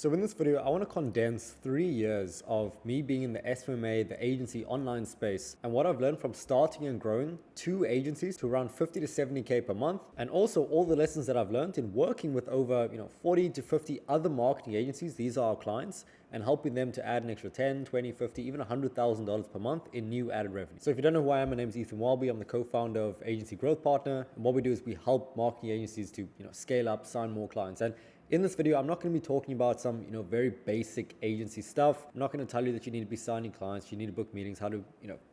So in this video, I want to condense 3 years of me being in the SMMA, the agency online space, and what I've learned from starting and growing 2 agencies to around 50 to 70K per month, and also all the lessons that I've learned in working with over 40 to 50 other marketing agencies. These are our clients, and helping them to add an extra 10, 20, 50, even $100,000 per month in new added revenue. So if you don't know who I am, my name is Welby. I'm the co-founder of Agency Growth Partner, and what we do is we help marketing agencies to scale up, sign more clients. And in this video, I'm not going to be talking about some very basic agency stuff. I'm not going to tell you that you need to be signing clients, you need to book meetings, how to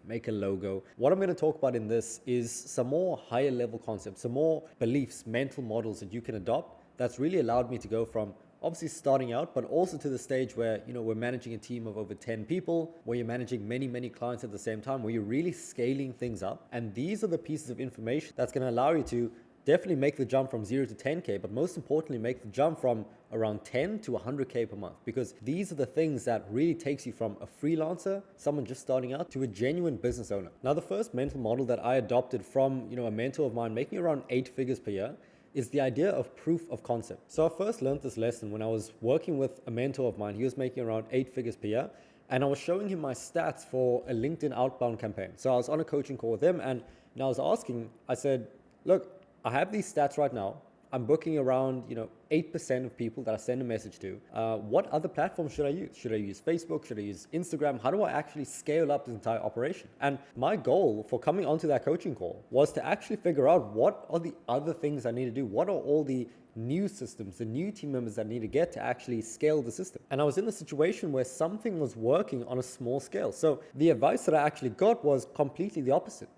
make a logo. What I'm going to talk about in this is some more higher level concepts, some more beliefs, mental models that you can adopt. That's really allowed me to go from obviously starting out, but also to the stage where we're managing a team of over 10 people, where you're managing many clients at the same time, where you're really scaling things up. And these are the pieces of information that's going to allow you to definitely make the jump from 0 to 10K, but most importantly, make the jump from around 10 to 100K per month, because these are the things that really takes you from a freelancer, someone just starting out, to a genuine business owner. Now, the first mental model that I adopted from a mentor of mine making around 8 figures per year is the idea of proof of concept. So I first learned this lesson when I was working with a mentor of mine. He was making around 8 figures per year, and I was showing him my stats for a LinkedIn outbound campaign. So I was on a coaching call with him, and I was asking, I said, look, I have these stats right now. I'm booking around 8% of people that I send a message to. What other platforms should I use? Should I use Facebook? Should I use Instagram? How do I actually scale up this entire operation? And my goal for coming onto that coaching call was to actually figure out what are the other things I need to do. What are all the new systems, the new team members that I need to get to actually scale the system? And I was in a situation where something was working on a small scale. So the advice that I actually got was completely the opposite.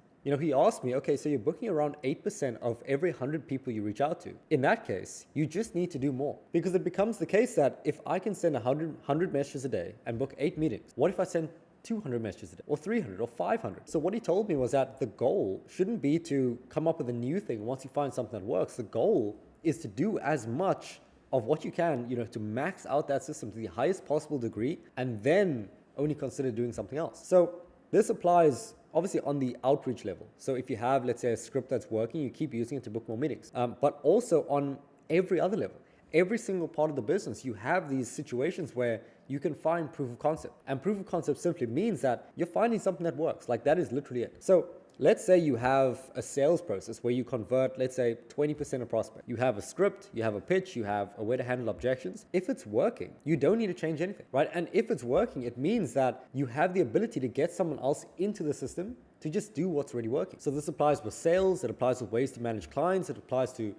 He asked me, okay, so you're booking around 8% of every 100 people you reach out to. In that case, you just need to do more, because it becomes the case that if I can send 100 messages a day and book 8 meetings, what if I send 200 messages a day, or 300 or 500? So what he told me was that the goal shouldn't be to come up with a new thing once you find something that works. The goal is to do as much of what you can, to max out that system to the highest possible degree, and then only consider doing something else. So this applies obviously on the outreach level. So if you have, let's say, a script that's working, you keep using it to book more meetings. But also on every other level, every single part of the business, you have these situations where you can find proof of concept. And proof of concept simply means that you're finding something that works. Like, that is literally it. So let's say you have a sales process where you convert, let's say, 20% of prospect. You have a script, you have a pitch, you have a way to handle objections. If it's working, you don't need to change anything, right? And if it's working, it means that you have the ability to get someone else into the system to just do what's already working. So this applies with sales, it applies with ways to manage clients, it applies to,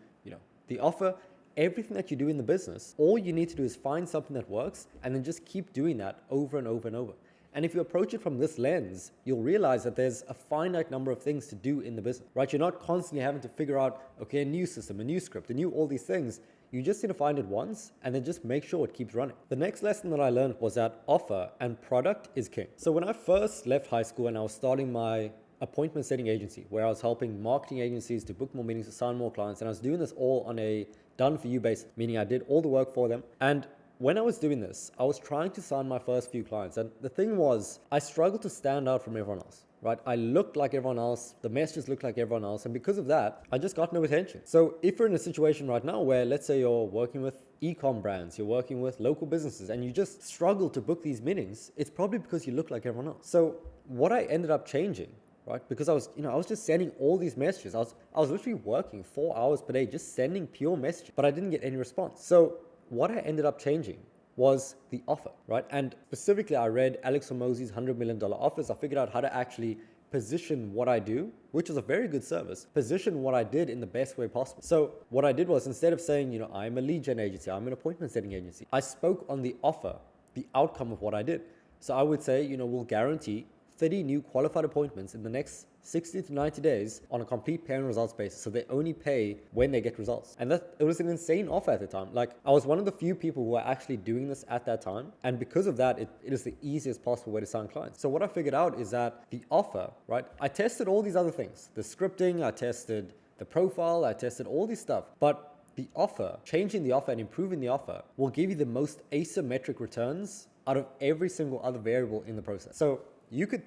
the offer. Everything that you do in the business, all you need to do is find something that works and then just keep doing that over and over and over. And if you approach it from this lens, you'll realize that there's a finite number of things to do in the business, right? You're not constantly having to figure out, okay, a new system, a new script, all these things. You just need to find it once and then just make sure it keeps running. The next lesson that I learned was that offer and product is king. So when I first left high school and I was starting my appointment setting agency, where I was helping marketing agencies to book more meetings, to sign more clients, and I was doing this all on a done for you basis, meaning I did all the work for them. And when I was doing this, I was trying to sign my first few clients. And the thing was, I struggled to stand out from everyone else, right? I looked like everyone else. The messages looked like everyone else. And because of that, I just got no attention. So if you're in a situation right now where, let's say, you're working with e-com brands, you're working with local businesses, and you just struggle to book these meetings, it's probably because you look like everyone else. So what I ended up changing, right? Because I was just sending all these messages. I was literally working 4 hours per day, just sending pure messages, but I didn't get any response. So what I ended up changing was the offer, right? And specifically, I read Alex Hormozi's $100 million offers. I figured out how to actually position what I do, which is a very good service, position what I did in the best way possible. So what I did was, instead of saying, I'm a lead gen agency, I'm an appointment setting agency, I spoke on the offer, the outcome of what I did. So I would say, we'll guarantee 30 new qualified appointments in the next 60 to 90 days on a complete pay and results basis. So they only pay when they get results. And it was an insane offer at the time. Like, I was one of the few people who were actually doing this at that time. And because of that, it is the easiest possible way to sign clients. So what I figured out is that the offer, right? I tested all these other things, the scripting, I tested the profile, I tested all this stuff. But the offer, changing the offer and improving the offer will give you the most asymmetric returns out of every single other variable in the process. So you could,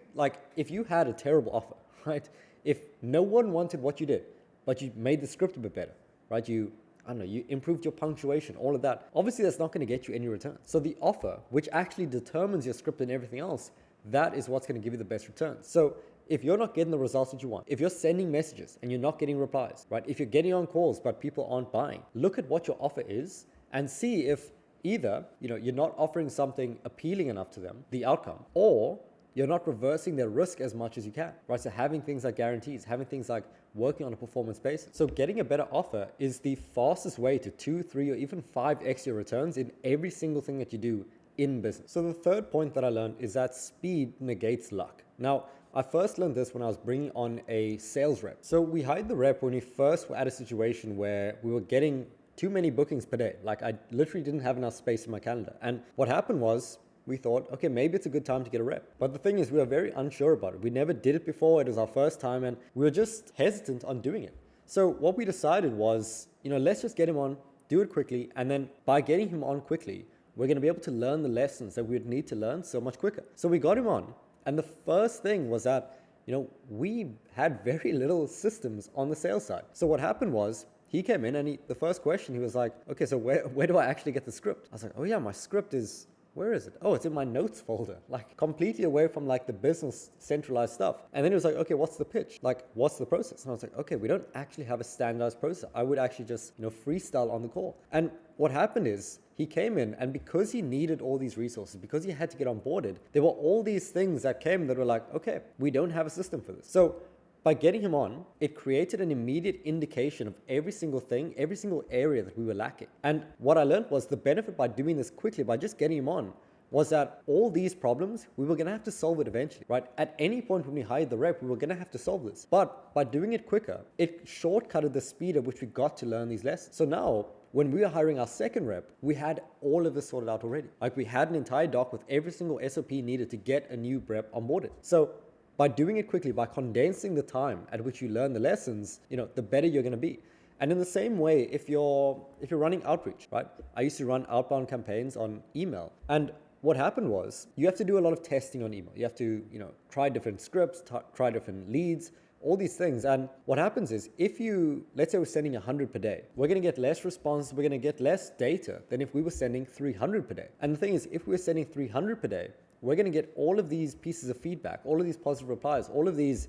if you had a terrible offer, right? If no one wanted what you did, but you made the script a bit better, right? You I don't know, you improved your punctuation, all of that. Obviously, that's not going to get you any returns. So the offer, which actually determines your script and everything else, that is what's going to give you the best returns. So if you're not getting the results that you want, if you're sending messages and you're not getting replies, right? If you're getting on calls but people aren't buying, look at what your offer is and see if either, you're not offering something appealing enough to them, the outcome, or you're not reversing their risk as much as you can, right? So having things like guarantees, having things like working on a performance basis. So getting a better offer is the fastest way to 2, 3, or even 5x your returns in every single thing that you do in business. So the third point that I learned is that speed negates luck. Now, I first learned this when I was bringing on a sales rep. So we hired the rep when we first were at a situation where we were getting too many bookings per day. Like I literally didn't have enough space in my calendar. And what happened was we thought, okay, maybe it's a good time to get a rep. But the thing is, we were very unsure about it. We never did it before. It was our first time and we were just hesitant on doing it. So what we decided was, let's just get him on, do it quickly. And then by getting him on quickly, we're going to be able to learn the lessons that we would need to learn so much quicker. So we got him on. And the first thing was that, we had very little systems on the sales side. So what happened was he came in and the first question, he was like, okay, so where do I actually get the script? I was like, oh yeah, my script is, where is it? Oh, it's in my notes folder, like completely away from like the business centralized stuff. And then he was like, okay, what's the pitch? Like, what's the process? And I was like, okay, we don't actually have a standardized process. I would actually just, freestyle on the call. And what happened is he came in, and because he needed all these resources, because he had to get onboarded, there were all these things that came that were like, okay, we don't have a system for this. So by getting him on, it created an immediate indication of every single thing, every single area that we were lacking. And what I learned was the benefit by doing this quickly, by just getting him on, was that all these problems, we were going to have to solve it eventually, right? At any point when we hired the rep, we were going to have to solve this. But by doing it quicker, it shortcutted the speed at which we got to learn these lessons. So now, when we were hiring our second rep, we had all of this sorted out already. Like we had an entire doc with every single SOP needed to get a new rep onboarded. So by doing it quickly, by condensing the time at which you learn the lessons, the better you're going to be. And in the same way, if you're running outreach, right? I used to run outbound campaigns on email. And what happened was you have to do a lot of testing on email. You have to, try different scripts, try different leads, all these things. And what happens is let's say we're sending 100 per day, we're going to get less response, we're going to get less data than if we were sending 300 per day. And the thing is, if we were sending 300 per day, we're going to get all of these pieces of feedback, all of these positive replies, all of these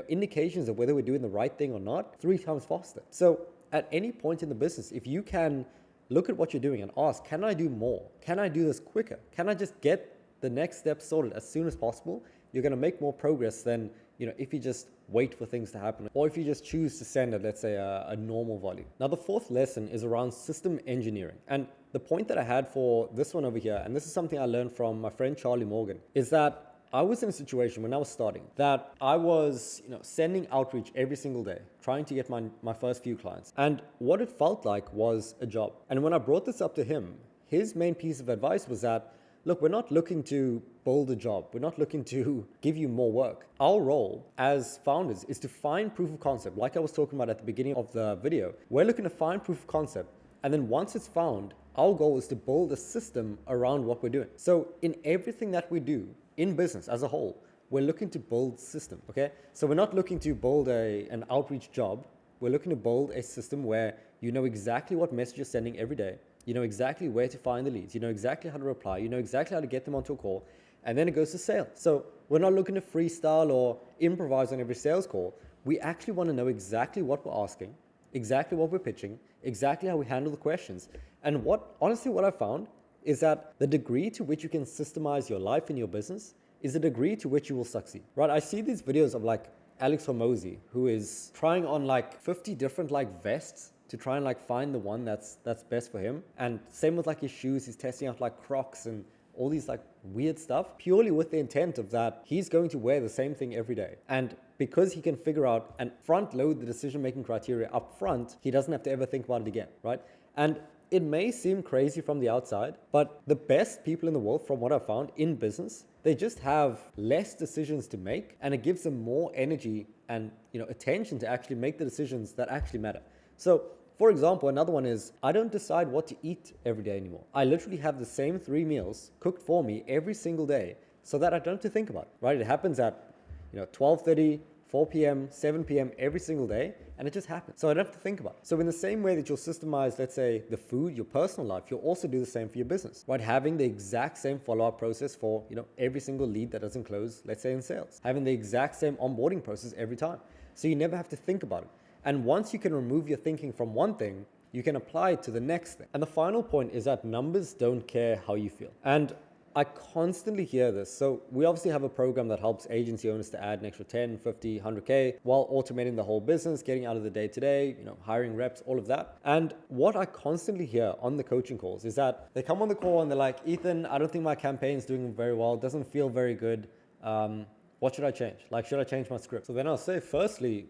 indications of whether we're doing the right thing or not 3 times faster. So at any point in the business, if you can look at what you're doing and ask, can I do more? Can I do this quicker? Can I just get the next step sorted as soon as possible? You're going to make more progress than if you just wait for things to happen, or if you just choose to send at, let's say, a normal volume. Now, the fourth lesson is around system engineering. And the point that I had for this one over here, and this is something I learned from my friend Charlie Morgan, is that I was in a situation when I was starting that I was sending outreach every single day, trying to get my first few clients. And what it felt like was a job. And when I brought this up to him, his main piece of advice was that, look, we're not looking to build a job. We're not looking to give you more work. Our role as founders is to find proof of concept. Like I was talking about at the beginning of the video, we're looking to find proof of concept. And then once it's found, our goal is to build a system around what we're doing. So in everything that we do in business as a whole, we're looking to build system, okay? So we're not looking to build an outreach job. We're looking to build a system where you know exactly what message you're sending every day. You know exactly where to find the leads. You know exactly how to reply. You know exactly how to get them onto a call. And then it goes to sales. So we're not looking to freestyle or improvise on every sales call. We actually want to know exactly what we're asking, exactly what we're pitching, exactly how we handle the questions. And honestly, what I found is that the degree to which you can systemize your life and your business is the degree to which you will succeed, right? I see these videos of like Alex Hormozy, who is trying on like 50 different like vests to try and like find the one that's best for him. And same with like his shoes, he's testing out like Crocs and all these like weird stuff, purely with the intent of that he's going to wear the same thing every day. And because he can figure out and front load the decision-making criteria up front, he doesn't have to ever think about it again, right? And it may seem crazy from the outside, but the best people in the world, from what I've found in business, they just have less decisions to make, and it gives them more energy and attention to actually make the decisions that actually matter. So, for example, another one is I don't decide what to eat every day anymore. I literally have the same 3 meals cooked for me every single day so that I don't have to think about it, right? It happens at 12:30, 4 p.m., 7 p.m. every single day, and it just happens. So I don't have to think about it. So in the same way that you'll systemize, let's say, the food, your personal life, you'll also do the same for your business, right? Having the exact same follow-up process for, every single lead that doesn't close, let's say in sales. Having the exact same onboarding process every time. So you never have to think about it. And once you can remove your thinking from one thing, you can apply it to the next thing. And the final point is that numbers don't care how you feel. And I constantly hear this. So we obviously have a program that helps agency owners to add an extra 10, 50, 100K while automating the whole business, getting out of the day-to-day, hiring reps, all of that. And what I constantly hear on the coaching calls is that they come on the call and they're like, Ethan, I don't think my campaign's doing very well. It doesn't feel very good. What should I change? Like, should I change my script? So then I'll say, firstly,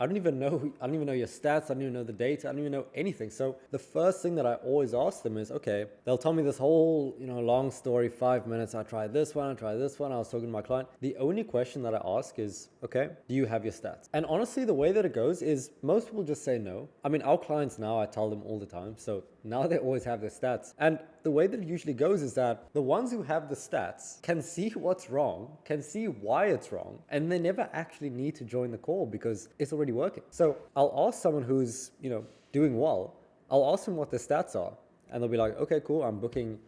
I don't even know your stats. I don't even know the data. I don't even know anything. So the first thing that I always ask them is, okay, they'll tell me this whole, long story, 5 minutes. I tried this one. I was talking to my client. The only question that I ask is, okay, do you have your stats? And honestly, the way that it goes is most people just say no. I mean, our clients now, I tell them all the time. So now they always have their stats. And the way that it usually goes is that the ones who have the stats can see what's wrong, can see why it's wrong, and they never actually need to join the call because it's already working. So I'll ask someone who's, doing well, I'll ask them what their stats are, and they'll be like, okay, cool, I'm booking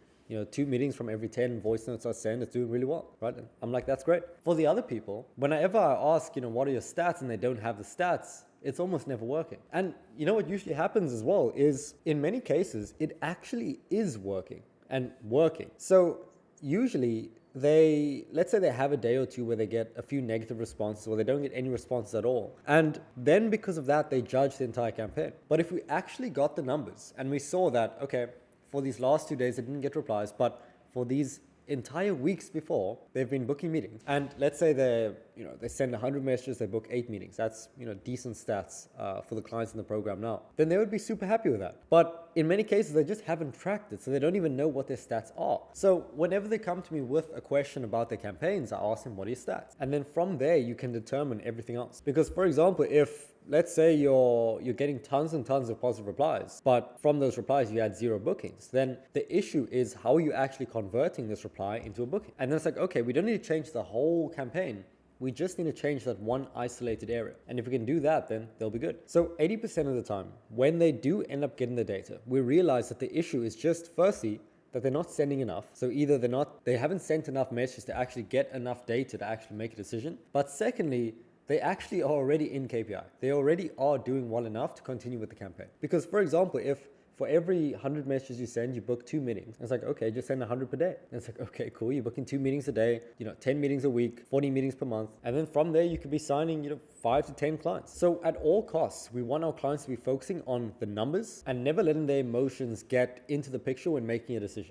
2 meetings from every 10 voice notes I send. It's doing really well, right? And I'm like, that's great. For the other people, whenever I ask, what are your stats, and they don't have the stats, it's almost never working. And what usually happens as well is, in many cases, it actually is working. So usually let's say they have a day or two where they get a few negative responses or they don't get any responses at all. And then because of that, they judge the entire campaign. But if we actually got the numbers and we saw that, okay, for these last 2 days, they didn't get replies, but for these entire weeks before, they've been booking meetings. And let's say they send 100 messages, they book 8 meetings. That's, decent stats for the clients in the program now. Then they would be super happy with that. But in many cases, they just haven't tracked it, so they don't even know what their stats are. So whenever they come to me with a question about their campaigns, I ask them, what are your stats? And then from there, you can determine everything else. Because for example, if let's say you're getting tons and tons of positive replies, but from those replies you had 0 bookings, then the issue is how are you actually converting this reply into a booking? And then it's like, okay, we don't need to change the whole campaign. We just need to change that one isolated area. And if we can do that, then they'll be good. So 80% of the time, when they do end up getting the data, we realize that the issue is just, firstly, that they're not sending enough. So either they haven't sent enough messages to actually get enough data to actually make a decision. But secondly, they actually are already in KPI. They already are doing well enough to continue with the campaign. Because for example, if for every 100 messages you send, you book 2 meetings. It's like, okay, just send 100 per day. And it's like, okay, cool. You're booking 2 meetings a day, 10 meetings a week, 40 meetings per month. And then from there, you could be signing, 5 to 10 clients. So at all costs, we want our clients to be focusing on the numbers and never letting their emotions get into the picture when making a decision.